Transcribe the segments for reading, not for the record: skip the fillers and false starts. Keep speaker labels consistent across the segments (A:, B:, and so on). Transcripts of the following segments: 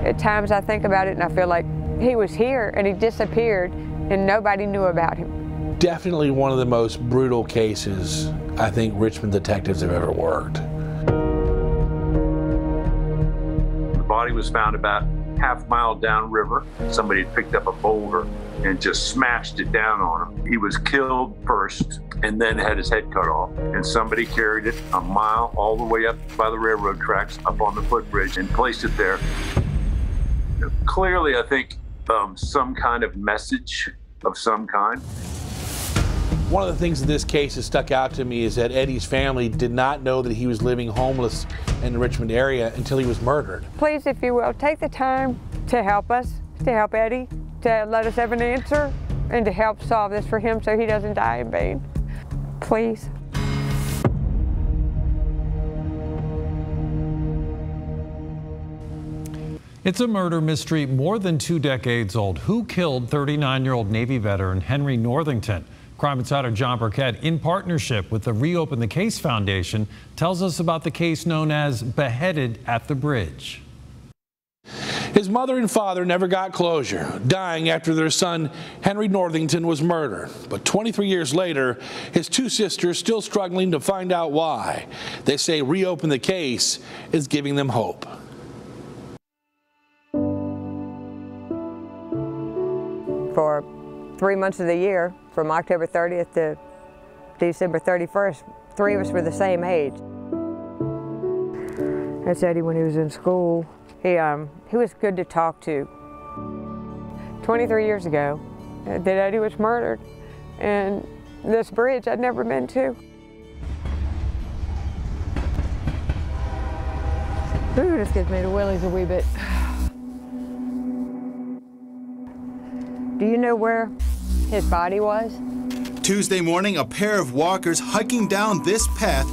A: At times I think about it and I feel like he was here and he disappeared and nobody knew about him.
B: Definitely one of the most brutal cases I think Richmond detectives have ever worked.
C: The body was found about half mile downriver. Somebody had picked up a boulder and just smashed it down on him. He was killed first and then had his head cut off. And somebody carried it a mile all the way up by the railroad tracks up on the footbridge and placed it there. Clearly, I think some kind of message of some kind.
B: One of the things in this case that stuck out to me is that Eddie's family did not know that he was living homeless in the Richmond area until he was murdered.
A: Please, if you will, take the time to help us, to help Eddie, to let us have an answer, and to help solve this for him so he doesn't die in vain. Please.
D: It's a murder mystery more than 2 decades old. Who killed 39-year-old Navy veteran Henry Northington? Crime Insider Jon Burkett, in partnership with the Reopen the Case Foundation, tells us about the case known as Beheaded at the Bridge.
B: His mother and father never got closure, dying after their son Henry Northington was murdered. But 23 years later, his 2 sisters still struggling to find out why. They say Reopen the Case is giving them hope.
A: For 3 months of the year, from October 30th to December 31st, 3 of us were the same age. That's Eddie when he was in school. He was good to talk to. 23 years ago, that Eddie was murdered, and this bridge I'd never been to. Ooh, this gives me the willies a wee bit. Do you know where his body was?
E: Tuesday morning, a pair of walkers hiking down this path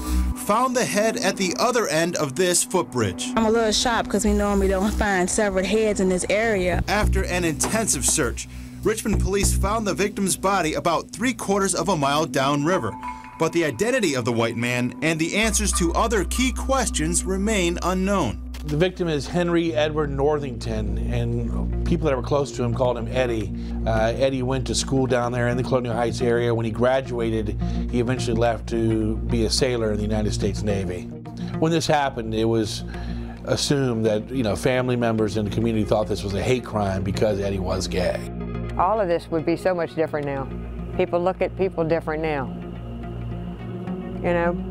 E: found the head at the other end of this footbridge.
F: I'm a little shocked because we normally don't find severed heads in this area.
E: After an intensive search, Richmond police found the victim's body about 3/4 of a mile downriver. But the identity of the white man and the answers to other key questions remain unknown.
B: The victim is Henry Edward Northington, and people that were close to him called him Eddie. Eddie went to school down there in the Colonial Heights area. When he graduated, he eventually left to be a sailor in the United States Navy. When this happened, it was assumed that, family members in the community thought this was a hate crime because Eddie was gay.
A: All of this would be so much different now. People look at people different now.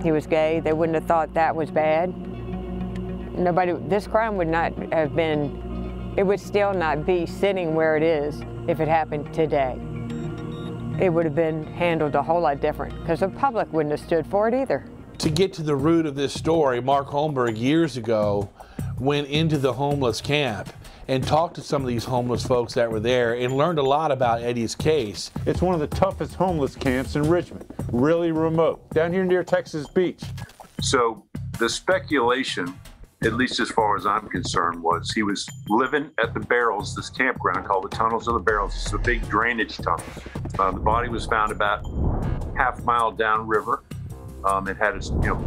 A: He was gay. They wouldn't have thought that was bad. This crime would not have been, it would still not be sitting where it is if it happened today. It would have been handled a whole lot different because the public wouldn't have stood for it either.
B: To get to the root of this story, Mark Holmberg years ago went into the homeless camp and talked to some of these homeless folks that were there and learned a lot about Eddie's case.
G: It's one of the toughest homeless camps in Richmond, really remote, down here near Texas Beach.
C: So the speculation, at least as far as I'm concerned, was he was living at the barrels, this campground called the Tunnels of the Barrels. It's a big drainage tunnel. The body was found about half mile downriver. It had a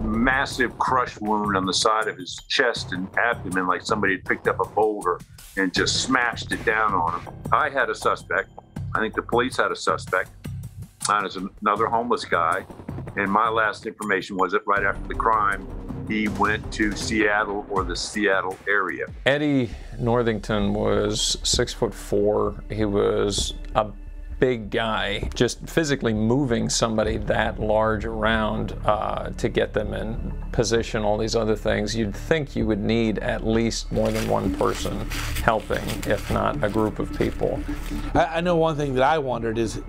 C: massive crush wound on the side of his chest and abdomen, like somebody had picked up a boulder and just smashed it down on him. I had a suspect. I think the police had a suspect. There's another homeless guy. And my last information was that right after the crime, he went to Seattle or the Seattle area.
H: Eddie Northington was 6'4". He was a big guy. Just physically moving somebody that large around to get them in position, all these other things, you'd think you would need at least more than one person helping, if not a group of people.
B: I know one thing that I wondered is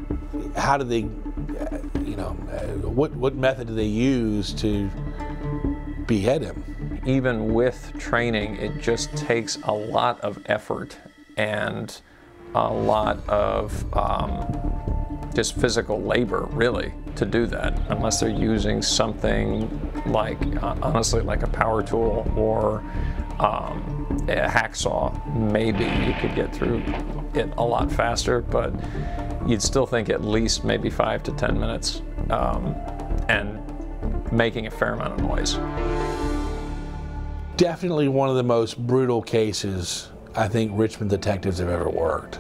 B: how did they, what method did they use to behead him?
H: Even with training, it just takes a lot of effort and a lot of just physical labor, really, to do that, unless they're using something like, honestly, like a power tool or a hacksaw. Maybe you could get through it a lot faster, but you'd still think at least maybe 5 to 10 minutes and making a fair amount of noise.
B: Definitely one of the most brutal cases I think Richmond detectives have ever worked.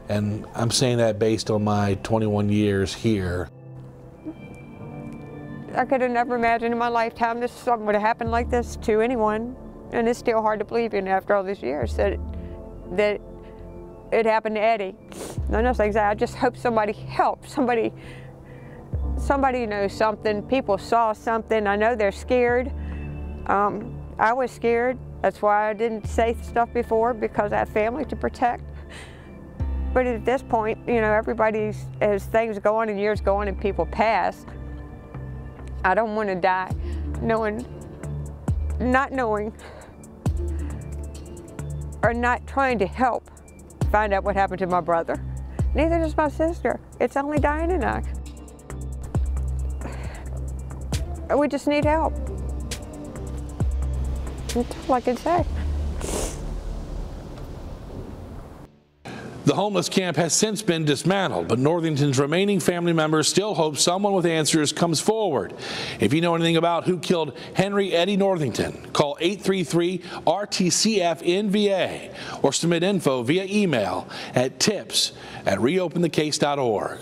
B: And I'm saying that based on my 21 years here.
A: I could have never imagined in my lifetime this something would have happened like this to anyone. And it's still hard to believe in after all these years that it happened to Eddie. No, no, I just hope somebody helped. Somebody knows something. People saw something. I know they're scared. I was scared. That's why I didn't say stuff before, because I have family to protect. But at this point, you know, as things go on and years go on and people pass, I don't want to die not knowing, or not trying to help find out what happened to my brother. Neither does my sister. It's only Diane and I. We just need help. That's all I can say.
B: The homeless camp has since been dismantled, but Northington's remaining family members still hope someone with answers comes forward. If you know anything about who killed Henry Eddie Northington, call 833-RTCF-NVA or submit info via email at tips@reopenthecase.org.